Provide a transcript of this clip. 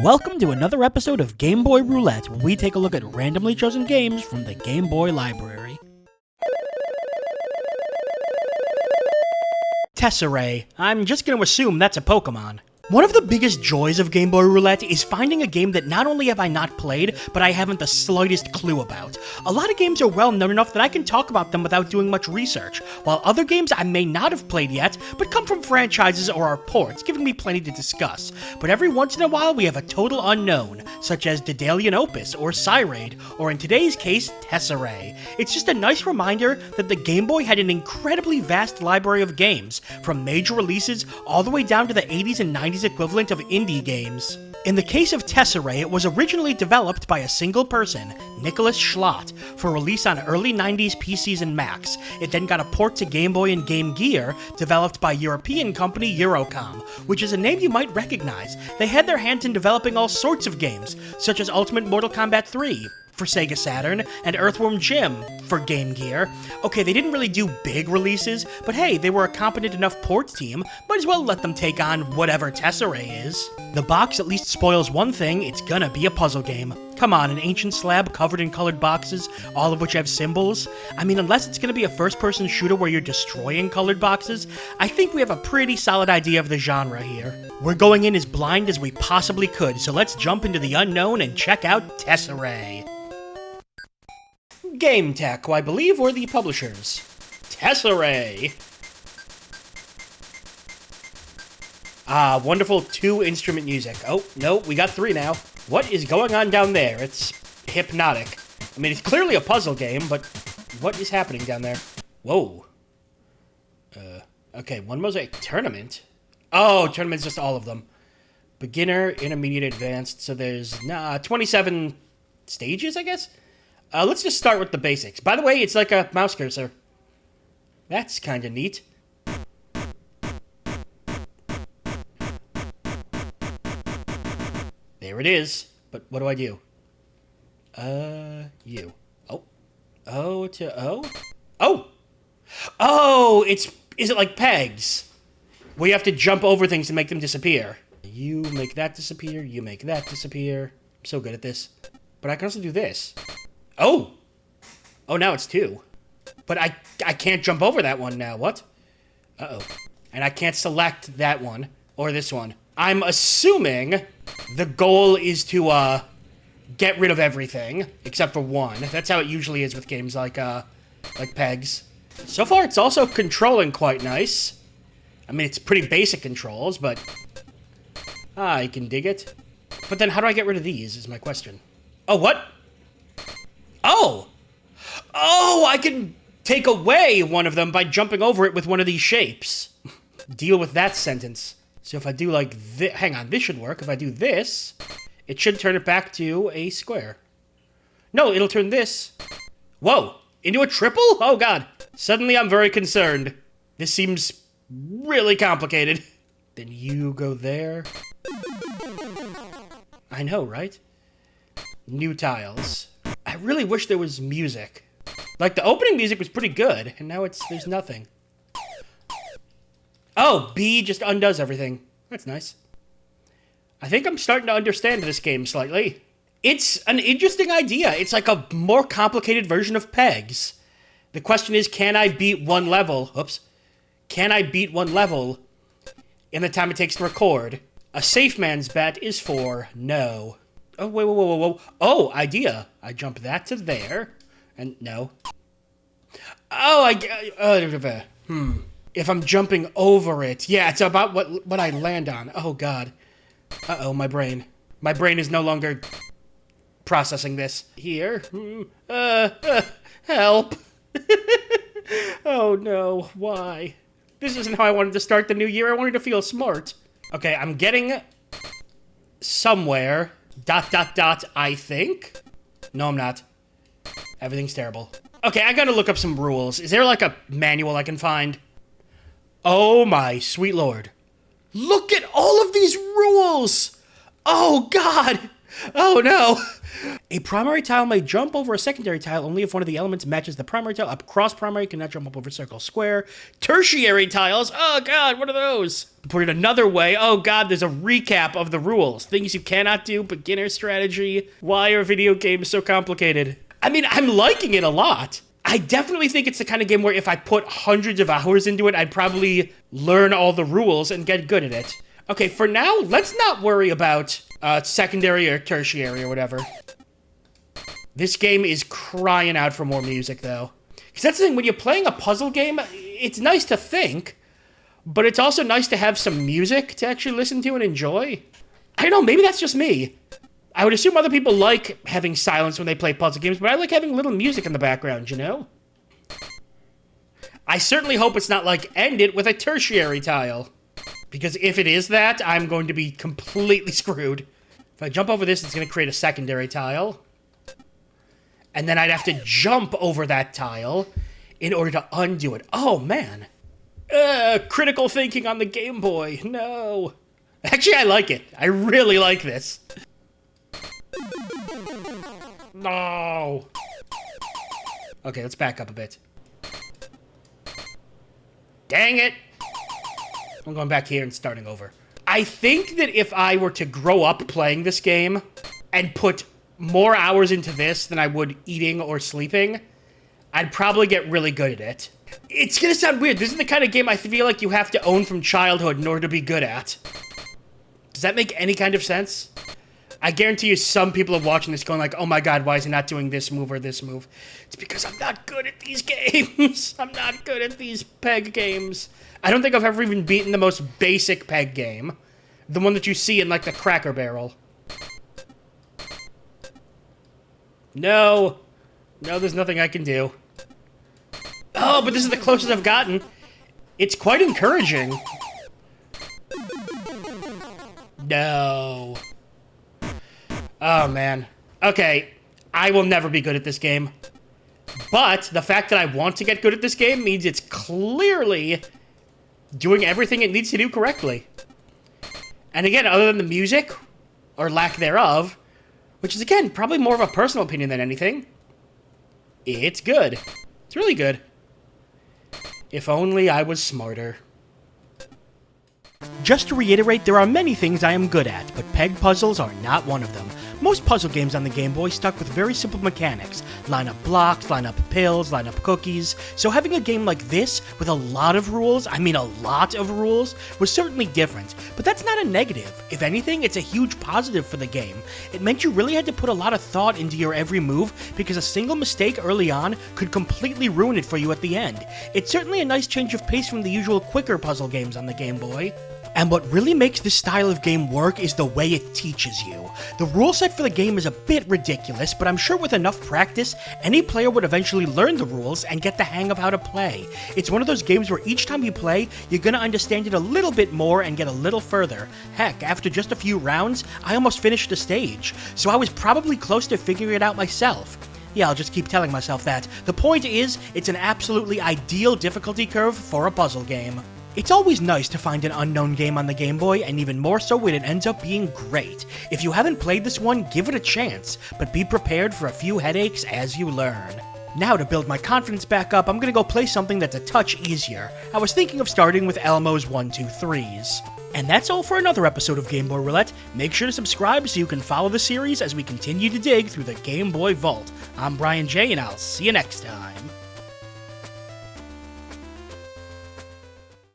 Welcome to another episode of Game Boy Roulette, where we take a look at randomly chosen games from the Game Boy library. Tesserae. I'm just going to assume that's a Pokemon. One of the biggest joys of Game Boy Roulette is finding a game that not only have I not played, but I haven't the slightest clue about. A lot of games are well known enough that I can talk about them without doing much research, while other games I may not have played yet, but come from franchises or are ports, giving me plenty to discuss. But every once in a while we have a total unknown, such as Daedalian Opus or Cyraid, or in today's case, Tesserae. It's just a nice reminder that the Game Boy had an incredibly vast library of games, from major releases all the way down to the 80s and 90s equivalent of indie games. In the case of Tesserae, it was originally developed by a single person, Nicholas Schlott, for release on early 90s PCs and Macs. It then got a port to Game Boy and Game Gear, developed by European company Eurocom, which is a name you might recognize. They had their hands in developing all sorts of games, such as Ultimate Mortal Kombat 3, for Sega Saturn, and Earthworm Jim for Game Gear. Okay, they didn't really do big releases, but hey, they were a competent enough port team, might as well let them take on whatever Tesserae is. The box at least spoils one thing, it's gonna be a puzzle game. Come on, an ancient slab covered in colored boxes, all of which have symbols? I mean, unless it's gonna be a first-person shooter where you're destroying colored boxes, I think we have a pretty solid idea of the genre here. We're going in as blind as we possibly could, so let's jump into the unknown and check out Tesserae. Game Tech, who I believe were the publishers. Tesserae. Ah, wonderful 2-instrument music. Oh, no, we got 3 now. What is going on down there? It's hypnotic. I mean, it's clearly a puzzle game, but what is happening down there? Whoa. Okay, one mosaic tournament? Oh, tournament's just all of them. Beginner, intermediate, advanced, so there's 27 stages, I guess? Let's just start with the basics. By the way, it's like a mouse cursor. That's kind of neat. There it is. But what do I do? You. Oh. Oh, to O? Oh! Oh, is it like pegs? Where you have to jump over things to make them disappear. You make that disappear, you make that disappear. I'm so good at this. But I can also do this. Oh! Oh, now it's 2. But I can't jump over that one now. What? Uh-oh. And I can't select that one. Or this one. I'm assuming the goal is to, get rid of everything. Except for one. That's how it usually is with games like pegs. So far, it's also controlling quite nice. I mean, it's pretty basic controls, but... I can dig it. But then how do I get rid of these, is my question. Oh, what? Oh! Oh, I can take away one of them by jumping over it with one of these shapes. Deal with that sentence. So if I do like this... Hang on, this should work. If I do this, it should turn it back to a square. No, it'll turn this... Whoa! Into a triple? Oh, God. Suddenly I'm very concerned. This seems really complicated. Then you go there. I know, right? New tiles. I really wish there was music. Like, the opening music was pretty good, and now there's nothing. Oh, B just undoes everything. That's nice. I think I'm starting to understand this game slightly. It's an interesting idea. It's like a more complicated version of pegs. The question is, can I beat one level? Oops. Can I beat one level in the time it takes to record? A safe man's bet is 4 no. Oh, wait, whoa. Oh, idea. I jump that to there. And no. Oh, If I'm jumping over it. Yeah, it's about what I land on. Oh, God. Uh-oh, my brain. My brain is no longer processing this. Here. Help. Oh, no. Why? This isn't how I wanted to start the new year. I wanted to feel smart. Okay, I'm getting somewhere... ... I think? No, I'm not. Everything's terrible. Okay, I gotta look up some rules. Is there like a manual I can find? Oh my sweet lord. Look at all of these rules! Oh God! Oh no! A primary tile may jump over a secondary tile only if one of the elements matches the primary tile. A cross primary cannot jump up over circle square. Tertiary tiles, oh god, what are those? Put it another way, oh god, there's a recap of the rules. Things you cannot do, beginner strategy. Why are video games so complicated? I mean, I'm liking it a lot. I definitely think it's the kind of game where if I put hundreds of hours into it, I'd probably learn all the rules and get good at it. Okay, for now, let's not worry about secondary or tertiary or whatever. This game is crying out for more music, though. Because that's the thing, when you're playing a puzzle game, it's nice to think, but it's also nice to have some music to actually listen to and enjoy. I don't know, maybe that's just me. I would assume other people like having silence when they play puzzle games, but I like having little music in the background, you know? I certainly hope it's not like, end it with a tertiary tile. Because if it is that, I'm going to be completely screwed. If I jump over this, it's going to create a secondary tile. And then I'd have to jump over that tile in order to undo it. Oh, man. Critical thinking on the Game Boy. No. Actually, I like it. I really like this. No. Okay, let's back up a bit. Dang it. I'm going back here and starting over. I think that if I were to grow up playing this game and put more hours into this than I would eating or sleeping, I'd probably get really good at it. It's gonna sound weird. This is the kind of game I feel like you have to own from childhood in order to be good at. Does that make any kind of sense? I guarantee you some people are watching this going like, oh my god, why is he not doing this move or this move? It's because I'm not good at these games. I'm not good at these peg games. I don't think I've ever even beaten the most basic peg game. The one that you see in, like, the Cracker Barrel. No. No, there's nothing I can do. Oh, but this is the closest I've gotten. It's quite encouraging. No. Oh, man. Okay, I will never be good at this game. But the fact that I want to get good at this game means it's clearly doing everything it needs to do correctly. And again, other than the music, or lack thereof, which is, again, probably more of a personal opinion than anything, it's good. It's really good. If only I was smarter. Just to reiterate, there are many things I am good at, but peg puzzles are not one of them. Most puzzle games on the Game Boy stuck with very simple mechanics. Line up blocks, line up pills, line up cookies. So having a game like this, with a lot of rules, I mean a lot of rules, was certainly different. But that's not a negative. If anything, it's a huge positive for the game. It meant you really had to put a lot of thought into your every move, because a single mistake early on could completely ruin it for you at the end. It's certainly a nice change of pace from the usual quicker puzzle games on the Game Boy. And what really makes this style of game work is the way it teaches you. The rule set for the game is a bit ridiculous, but I'm sure with enough practice, any player would eventually learn the rules and get the hang of how to play. It's one of those games where each time you play, you're gonna understand it a little bit more and get a little further. Heck, after just a few rounds, I almost finished the stage, so I was probably close to figuring it out myself. Yeah, I'll just keep telling myself that. The point is, it's an absolutely ideal difficulty curve for a puzzle game. It's always nice to find an unknown game on the Game Boy, and even more so when it ends up being great. If you haven't played this one, give it a chance, but be prepared for a few headaches as you learn. Now, to build my confidence back up, I'm gonna go play something that's a touch easier. I was thinking of starting with Elmo's 1-2-3s. And that's all for another episode of Game Boy Roulette. Make sure to subscribe so you can follow the series as we continue to dig through the Game Boy vault. I'm Brian J, and I'll see you next time.